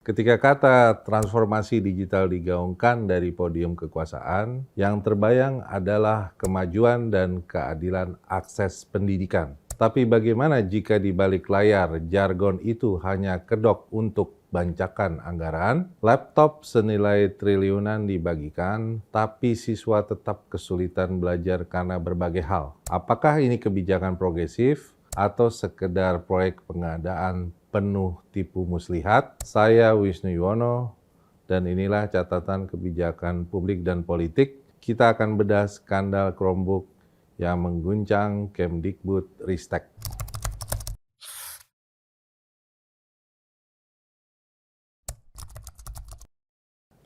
Ketika kata transformasi digital digaungkan dari podium kekuasaan, yang terbayang adalah kemajuan dan keadilan akses pendidikan. Tapi bagaimana jika di balik layar jargon itu hanya kedok untuk bancakan anggaran, laptop senilai triliunan dibagikan, tapi siswa tetap kesulitan belajar karena berbagai hal? Apakah ini kebijakan progresif atau sekedar proyek pengadaan penuh tipu muslihat? Saya Wisnu Yuwono, dan inilah catatan kebijakan publik dan politik. Kita akan bedah skandal Chromebook yang mengguncang Kemdikbud-Ristek.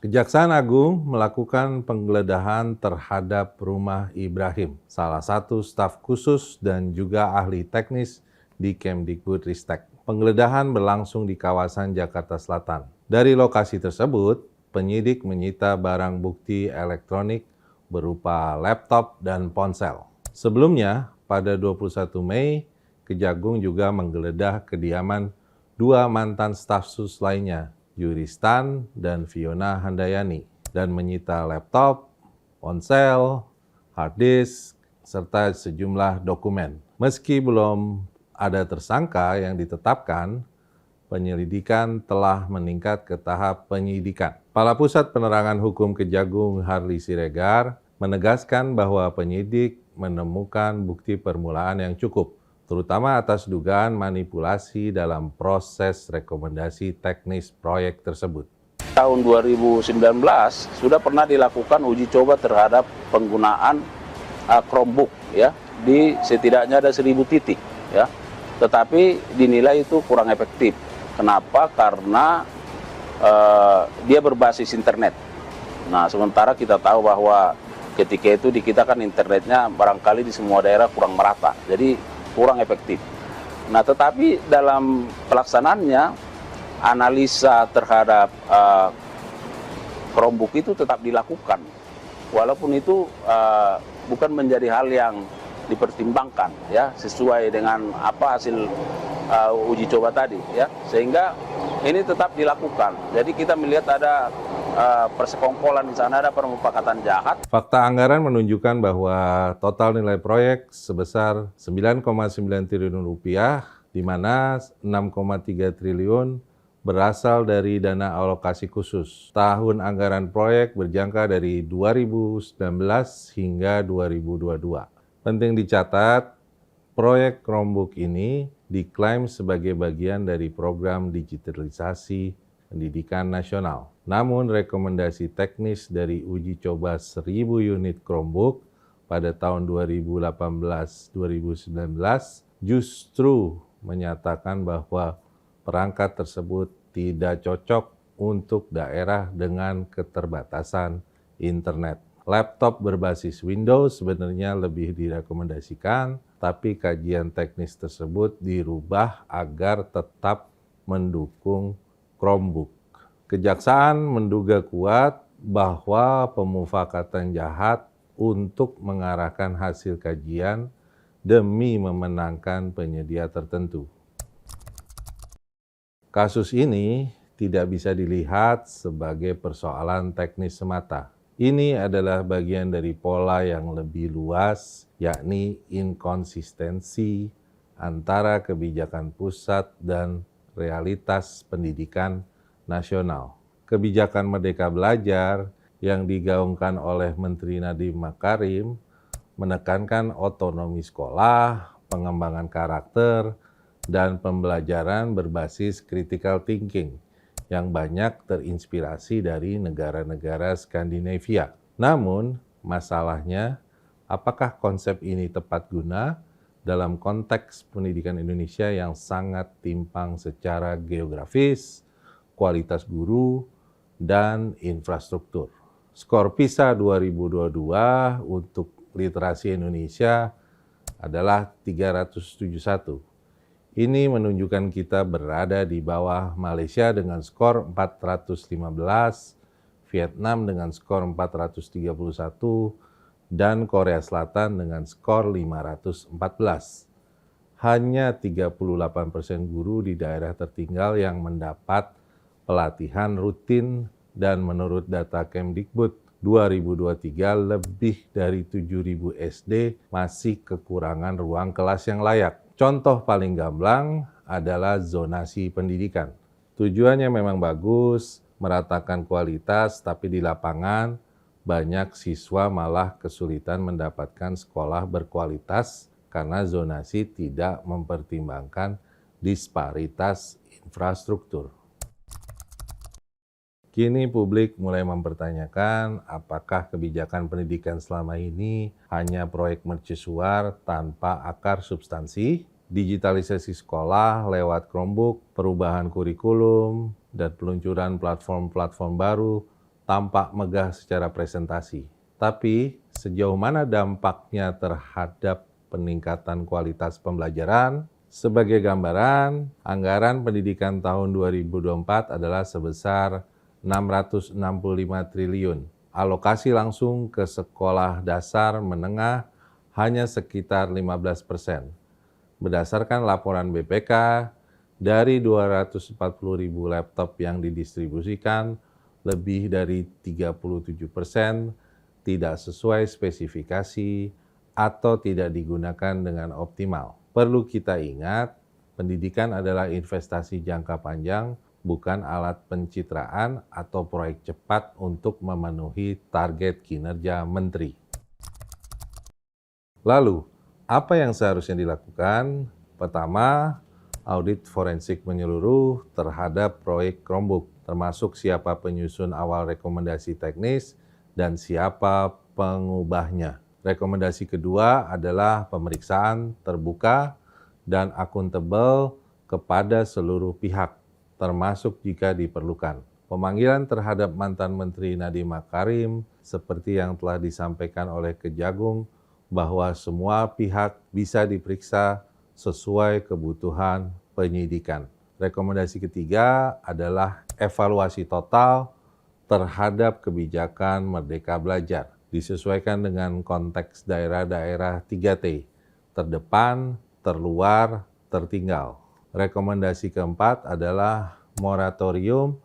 Kejaksaan Agung melakukan penggeledahan terhadap rumah Ibrahim, salah satu staf khusus dan juga ahli teknis di Kemdikbud-Ristek. Penggeledahan berlangsung di kawasan Jakarta Selatan. Dari lokasi tersebut, penyidik menyita barang bukti elektronik berupa laptop dan ponsel. Sebelumnya, pada 21 Mei, Kejagung juga menggeledah kediaman dua mantan staf sus lainnya, Yuristan dan Fiona Handayani, dan menyita laptop, ponsel, hard disk, serta sejumlah dokumen. Meski belum ada tersangka yang ditetapkan, penyelidikan telah meningkat ke tahap penyidikan. Kepala Pusat Penerangan Hukum Kejagung Harli Siregar menegaskan bahwa penyidik menemukan bukti permulaan yang cukup, terutama atas dugaan manipulasi dalam proses rekomendasi teknis proyek tersebut. Tahun 2019 sudah pernah dilakukan uji coba terhadap penggunaan Chromebook ya, di setidaknya ada 1000 titik ya. Tetapi dinilai itu kurang efektif. Kenapa? Karena dia berbasis internet. Nah, sementara kita tahu bahwa ketika itu di kita kan internetnya barangkali di semua daerah kurang merata. Jadi kurang efektif. Nah, tetapi dalam pelaksanaannya analisa terhadap Chromebook itu tetap dilakukan, walaupun itu bukan menjadi hal yang dipertimbangkan, ya, sesuai dengan apa hasil uji coba tadi, ya, sehingga ini tetap dilakukan. Jadi kita melihat ada persekongkolan di sana, ada permufakatan jahat. Fakta anggaran menunjukkan bahwa total nilai proyek sebesar 9,9 triliun rupiah, di mana 6,3 triliun berasal dari dana alokasi khusus. Tahun anggaran proyek berjangka dari 2019 hingga 2022. Penting dicatat, proyek Chromebook ini diklaim sebagai bagian dari program digitalisasi pendidikan nasional. Namun rekomendasi teknis dari uji coba 1000 unit Chromebook pada tahun 2018-2019 justru menyatakan bahwa perangkat tersebut tidak cocok untuk daerah dengan keterbatasan internet. Laptop berbasis Windows sebenarnya lebih direkomendasikan, tapi kajian teknis tersebut dirubah agar tetap mendukung Chromebook. Kejaksaan menduga kuat bahwa pemufakatan jahat untuk mengarahkan hasil kajian demi memenangkan penyedia tertentu. Kasus ini tidak bisa dilihat sebagai persoalan teknis semata. Ini adalah bagian dari pola yang lebih luas, yakni inkonsistensi antara kebijakan pusat dan realitas pendidikan nasional. Kebijakan Merdeka Belajar yang digaungkan oleh Menteri Nadiem Makarim menekankan otonomi sekolah, pengembangan karakter, dan pembelajaran berbasis critical thinking yang banyak terinspirasi dari negara-negara Skandinavia. Namun, masalahnya, apakah konsep ini tepat guna dalam konteks pendidikan Indonesia yang sangat timpang secara geografis, kualitas guru, dan infrastruktur? Skor PISA 2022 untuk literasi Indonesia adalah 371. Ini menunjukkan kita berada di bawah Malaysia dengan skor 415, Vietnam dengan skor 431, dan Korea Selatan dengan skor 514. Hanya 38% guru di daerah tertinggal yang mendapat pelatihan rutin, dan menurut data Kemdikbud 2023 lebih dari 7.000 SD masih kekurangan ruang kelas yang layak. Contoh paling gamblang adalah zonasi pendidikan. Tujuannya memang bagus, meratakan kualitas, tapi di lapangan banyak siswa malah kesulitan mendapatkan sekolah berkualitas karena zonasi tidak mempertimbangkan disparitas infrastruktur. Kini publik mulai mempertanyakan apakah kebijakan pendidikan selama ini hanya proyek mercusuar tanpa akar substansi, digitalisasi sekolah lewat Chromebook, perubahan kurikulum, dan peluncuran platform-platform baru tampak megah secara presentasi. Tapi sejauh mana dampaknya terhadap peningkatan kualitas pembelajaran? Sebagai gambaran, anggaran pendidikan tahun 2024 adalah sebesar 665 triliun. Alokasi langsung ke sekolah dasar menengah hanya sekitar 15%. Berdasarkan laporan BPK, dari 240.000 laptop yang didistribusikan, lebih dari 37% tidak sesuai spesifikasi atau tidak digunakan dengan optimal. Perlu kita ingat, pendidikan adalah investasi jangka panjang, bukan alat pencitraan atau proyek cepat untuk memenuhi target kinerja menteri. Lalu, apa yang seharusnya dilakukan? Pertama, audit forensik menyeluruh terhadap proyek Chromebook, termasuk siapa penyusun awal rekomendasi teknis dan siapa pengubahnya. Rekomendasi kedua adalah pemeriksaan terbuka dan akuntabel kepada seluruh pihak, termasuk jika diperlukan. Pemanggilan terhadap mantan Menteri Nadiem Makarim, seperti yang telah disampaikan oleh Kejagung, bahwa semua pihak bisa diperiksa sesuai kebutuhan penyidikan. Rekomendasi ketiga adalah evaluasi total terhadap kebijakan Merdeka Belajar, disesuaikan dengan konteks daerah-daerah 3T, terdepan, terluar, tertinggal. Rekomendasi keempat adalah moratorium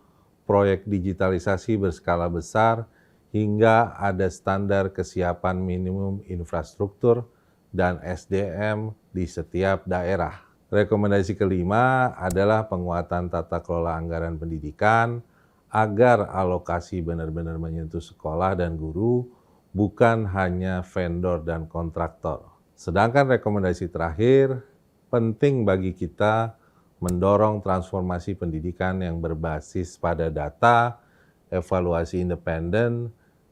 proyek digitalisasi berskala besar hingga ada standar kesiapan minimum infrastruktur dan SDM di setiap daerah. Rekomendasi kelima adalah penguatan tata kelola anggaran pendidikan agar alokasi benar-benar menyentuh sekolah dan guru, bukan hanya vendor dan kontraktor. Sedangkan rekomendasi terakhir, penting bagi kita mendorong transformasi pendidikan yang berbasis pada data, evaluasi independen,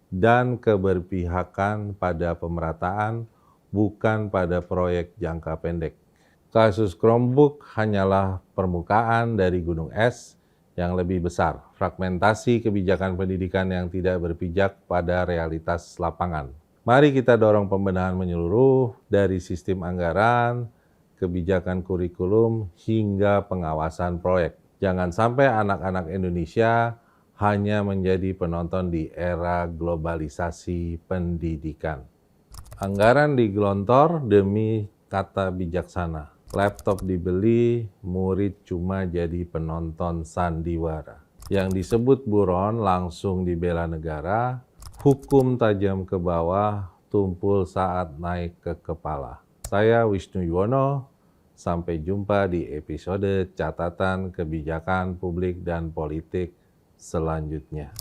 dan keberpihakan pada pemerataan, bukan pada proyek jangka pendek. Kasus Chromebook hanyalah permukaan dari gunung es yang lebih besar, fragmentasi kebijakan pendidikan yang tidak berpijak pada realitas lapangan. Mari kita dorong pembenahan menyeluruh dari sistem anggaran, kebijakan kurikulum, hingga pengawasan proyek. Jangan sampai anak-anak Indonesia hanya menjadi penonton di era globalisasi pendidikan. Anggaran digelontor demi kata bijaksana. Laptop dibeli, murid cuma jadi penonton sandiwara. Yang disebut buron langsung dibela negara, hukum tajam ke bawah, tumpul saat naik ke kepala. Saya Wisnu Yuwono, sampai jumpa di episode catatan kebijakan publik dan politik selanjutnya.